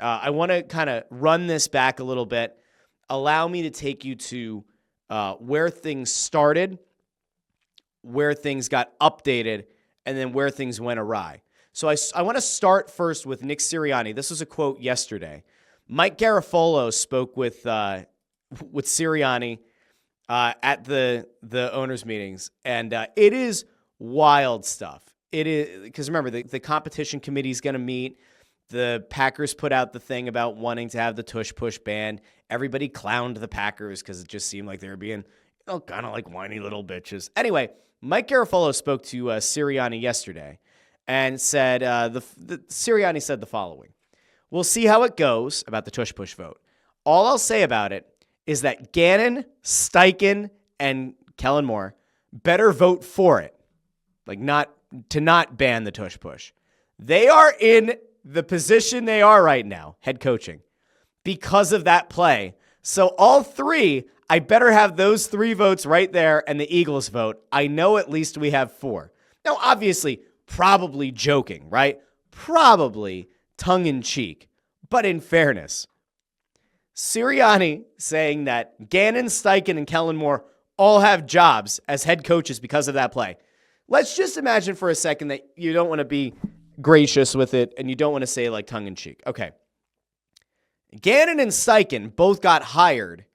I want to kind of run this back a little bit. Allow me to take you to where things started, where things got updated, and then where things went awry. So I want to start first with Nick Sirianni. This was a quote yesterday. Mike Garafolo spoke with Sirianni at the owners' meetings, and it is wild stuff. It is, because remember, the competition committee is going to meet. The Packers put out the thing about wanting to have the tush push banned. Everybody clowned the Packers because it just seemed like they were being, kind of like whiny little bitches. Anyway, Mike Garafolo spoke to Sirianni yesterday and said, Sirianni said the following: "We'll see how it goes about the tush push vote. All I'll say about it is that Gannon, Steichen, and Kellen Moore better vote for it. Like not ban the tush push. They are in the position they are right now, head coaching, because of that play. So all three, I better have those three votes right there and the Eagles vote. I know at least we have four." Now, obviously, probably joking, right? Probably tongue-in-cheek. But in fairness, Sirianni saying that Gannon, Steichen, and Kellen Moore all have jobs as head coaches because of that play. Let's just imagine for a second that you don't want to be gracious with it and you don't want to say like tongue-in-cheek. Okay. Gannon and Steichen both got hired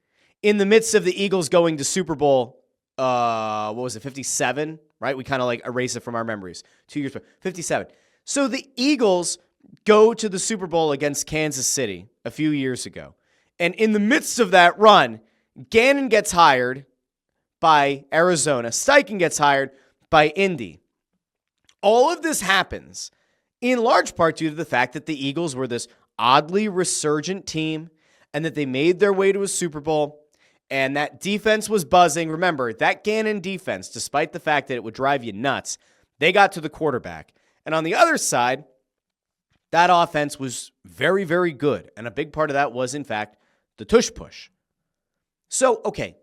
in the midst of the Eagles going to Super Bowl, 57, right? We kind of like erase it from our memories. 2 years ago, 57. So the Eagles go to the Super Bowl against Kansas City a few years ago. And in the midst of that run, Gannon gets hired by Arizona. Steichen gets hired by Indy. All of this happens in large part due to the fact that the Eagles were this oddly resurgent team and that they made their way to a Super Bowl and that defense was buzzing. Remember, that Gannon defense, despite the fact that it would drive you nuts, they got to the quarterback. And on the other side, that offense was very, very good. And a big part of that was, in fact, the tush push. So, okay,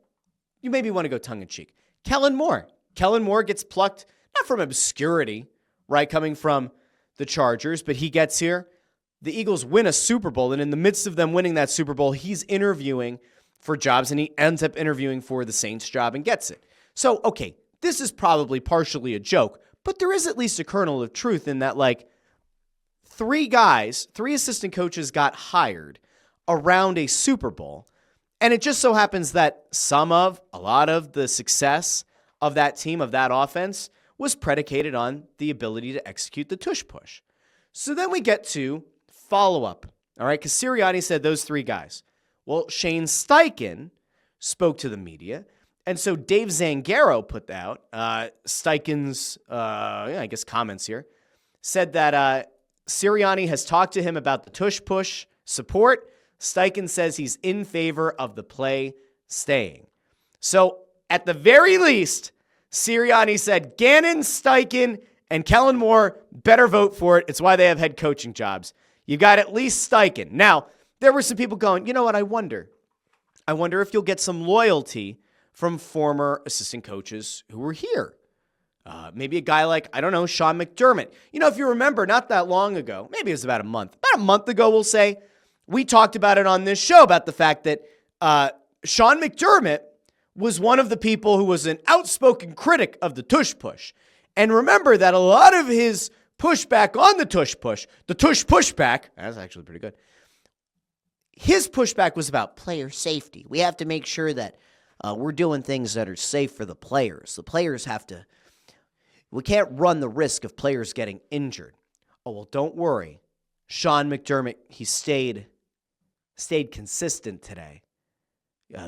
you maybe want to go tongue-in-cheek. Kellen Moore gets plucked, not from obscurity, right, coming from the Chargers, but he gets here. The Eagles win a Super Bowl, and in the midst of them winning that Super Bowl, he's interviewing for jobs, and he ends up interviewing for the Saints job and gets it. So, okay, this is probably partially a joke, but there is at least a kernel of truth in that, like, three assistant coaches got hired around a Super Bowl, and it just so happens that a lot of the success of that team, of that offense, was predicated on the ability to execute the tush push. So then we get to follow-up, all right, because Sirianni said those three guys. Well, Shane Steichen spoke to the media, and so Dave Zangaro put out Steichen's, comments here, said that Sirianni has talked to him about the tush push support. Steichen says he's in favor of the play staying. So at the very least, Sirianni said Gannon, Steichen, and Kellen Moore better vote for it. It's why they have head coaching jobs. You got at least Steichen. Now, there were some people going, you know what, I wonder if you'll get some loyalty from former assistant coaches who were here. Maybe a guy like, I don't know, Sean McDermott. You know, if you remember, not that long ago, maybe it was about a month ago, we'll say, we talked about it on this show about the fact that Sean McDermott was one of the people who was an outspoken critic of the tush push. And remember that a lot of his pushback on the tush pushback, that's actually pretty good. His pushback was about player safety. We have to make sure that we're doing things that are safe for the players. The players we can't run the risk of players getting injured. Oh, well, don't worry. Sean McDermott, he stayed consistent today.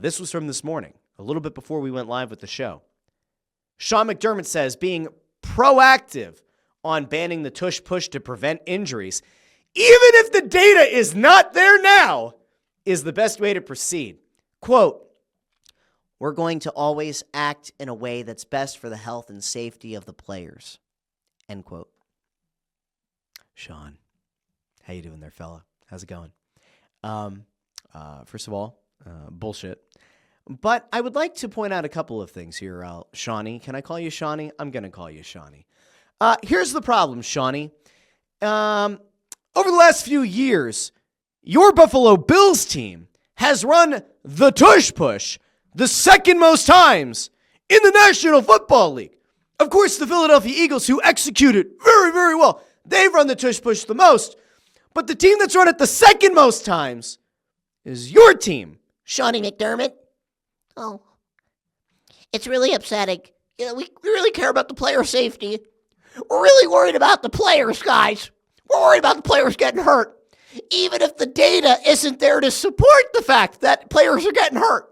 This was from this morning, a little bit before we went live with the show. Sean McDermott says being proactive on banning the tush push to prevent injuries, even if the data is not there now, is the best way to proceed. Quote, "We're going to always act in a way that's best for the health and safety of the players." End quote. Sean, how you doing there, fella? How's it going? First of all, bullshit. But I would like to point out a couple of things here, Shawnee. Can I call you Shawnee? I'm going to call you Shawnee. Here's the problem, Shawnee. Over the last few years, your Buffalo Bills team has run the Tush push the second most times in the National Football League. Of course, the Philadelphia Eagles, who executed very, very well, they've run the Tush push the most. But the team that's run it the second most times is your team, Sean McDermott. Oh, it's really upsetting. We really care about the player safety. We're really worried about the players, guys. We're worried about the players getting hurt. Even if the data isn't there to support the fact that players are getting hurt.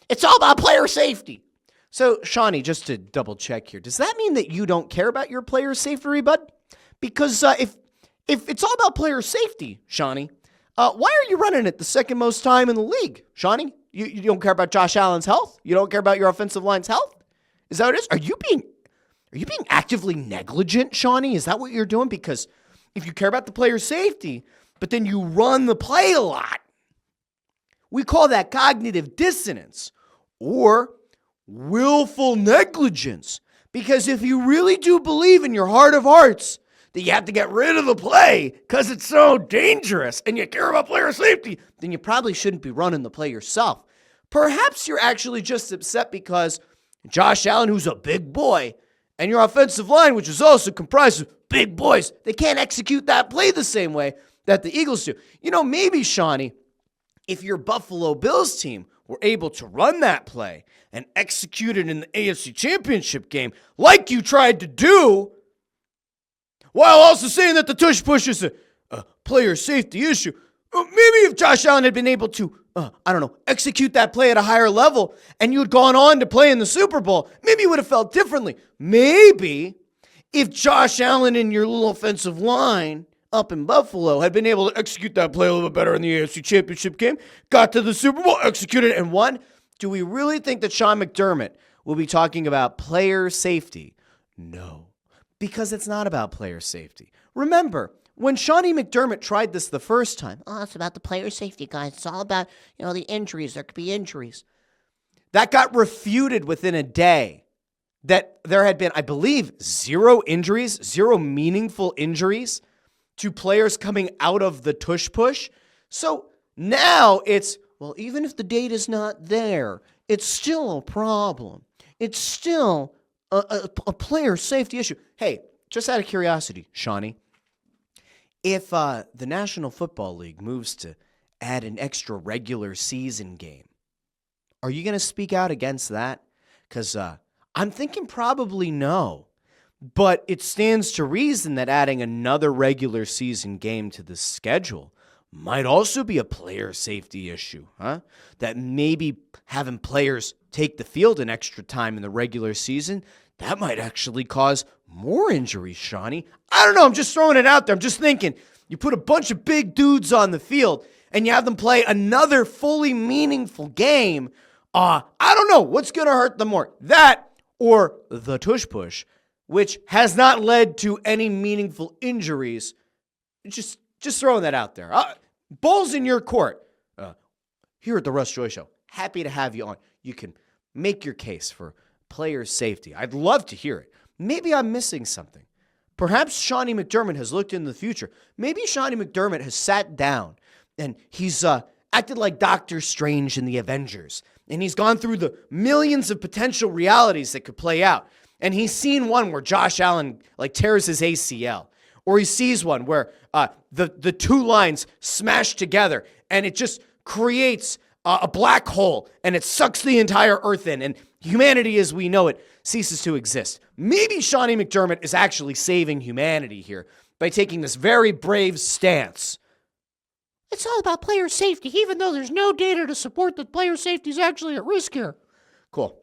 It's all about player safety. So, Shawnee, just to double check here, does that mean that you don't care about your player safety, bud? Because if it's all about player safety, Shawnee, why are you running it the second most time in the league, Shawnee? You don't care about Josh Allen's health? You don't care about your offensive line's health? Is that what it is? Are you being actively negligent, Shawnee? Is that what you're doing? Because if you care about the player safety, but then you run the play a lot, we call that cognitive dissonance or willful negligence. Because if you really do believe in your heart of hearts that you have to get rid of the play because it's so dangerous and you care about player safety, then you probably shouldn't be running the play yourself. Perhaps you're actually just upset because Josh Allen, who's a big boy, and your offensive line, which is also comprised of big boys, they can't execute that play the same way that the Eagles do. Maybe, Shawnee, if your Buffalo Bills team were able to run that play and execute it in the AFC Championship game like you tried to do, while also saying that the Tush push is a player safety issue, maybe if Josh Allen had been able to, execute that play at a higher level and you had gone on to play in the Super Bowl, maybe you would have felt differently. Maybe if Josh Allen and your little offensive line up in Buffalo had been able to execute that play a little bit better in the AFC Championship game, got to the Super Bowl, executed it, and won, do we really think that Sean McDermott will be talking about player safety? No, because it's not about player safety. Remember, when Shawnee McDermott tried this the first time, it's about the player safety, guys. It's all about, the injuries. There could be injuries. That got refuted within a day. That there had been, I believe, 0 injuries, 0 meaningful injuries to players coming out of the Tush push. So now it's, even if the data's not there, it's still a problem. It's still a player safety issue. Hey, just out of curiosity, Shawnee, if the National Football League moves to add an extra regular season game, are you going to speak out against that? Because I'm thinking probably no. But it stands to reason that adding another regular season game to the schedule might also be a player safety issue, huh? That maybe having players take the field an extra time in the regular season, that might actually cause more injuries, Shawnee. I don't know. I'm just throwing it out there. I'm just thinking, you put a bunch of big dudes on the field and you have them play another fully meaningful game. I don't know. What's going to hurt them more? That or the Tush push, which has not led to any meaningful injuries. Just throwing that out there. Ball's in your court. Here at the Russ Joy Show, happy to have you on. You can make your case for player safety. I'd love to hear it. Maybe I'm missing something. Perhaps Shawnee McDermott has looked in the future. Maybe Shawnee McDermott has sat down and he's acted like Doctor Strange in the Avengers. And he's gone through the millions of potential realities that could play out. And he's seen one where Josh Allen tears his ACL. Or he sees one where the two lines smash together and it just creates a black hole and it sucks the entire earth in and humanity as we know it ceases to exist. Maybe Shawnee McDermott is actually saving humanity here by taking this very brave stance. It's all about player safety, even though there's no data to support that player safety is actually at risk here. Cool.